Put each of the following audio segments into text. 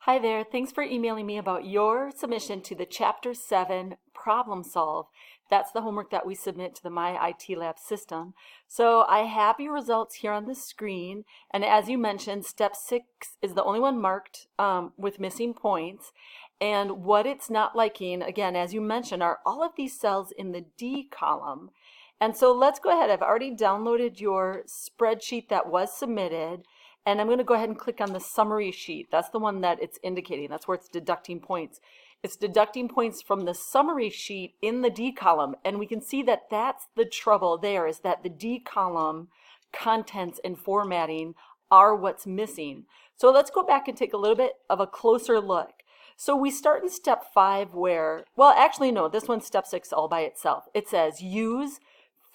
Hi there, thanks for emailing me about your submission to the Chapter 7 Problem Solve. That's the homework that we submit to the My IT Lab system. So I have your results here on the screen, and as you mentioned, Step 6 is the only one marked with missing points. And what it's not liking, again, as you mentioned, are all of these cells in the D column. And so let's go ahead. I've already downloaded your spreadsheet that was submitted. And I'm going to go ahead and click on the summary sheet. That's the one that it's indicating. That's where it's deducting points. It's deducting points from the summary sheet in the D column. And we can see that that's the trouble there, is that the D column contents and formatting are what's missing. So let's go back and take a little bit of a closer look. So we start in step 5 where, well, actually, no, this one's step 6 all by itself. It says use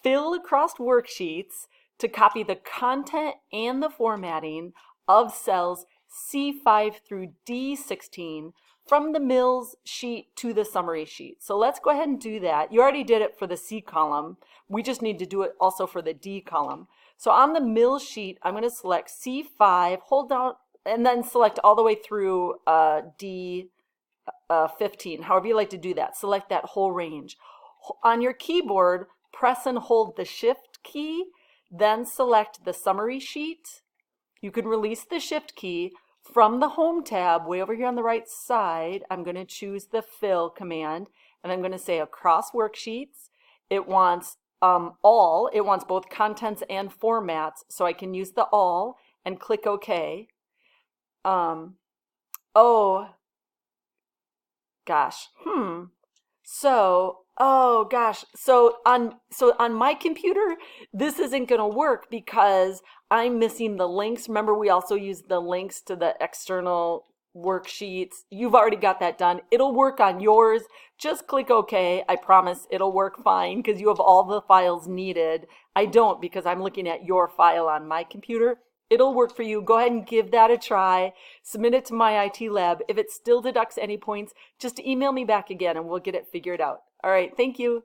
fill across worksheets to copy the content and the formatting of cells C5 through D16 from the Mills sheet to the summary sheet. So let's go ahead and do that. You already did it for the C column. We just need to do it also for the D column. So on the Mills sheet, I'm going to select C5, hold down, and then select all the way through D15, however you like to do that. Select that whole range. On your keyboard, press and hold the Shift key, then select the summary sheet. You can release the Shift key. From the Home tab, way over here on the right side, I'm going to choose the Fill command, and I'm going to say across worksheets. It wants all. It wants both contents and formats, so I can use the all and click OK. Oh, gosh. So on my computer, this isn't going to work because I'm missing the links. Remember, we also use the links to the external worksheets. You've already got that done. It'll work on yours. Just click OK. I promise it'll work fine because you have all the files needed. I don't, because I'm looking at your file on my computer. It'll work for you. Go ahead and give that a try. Submit it to My IT Lab. If it still deducts any points, just email me back again and we'll get it figured out. All right, thank you.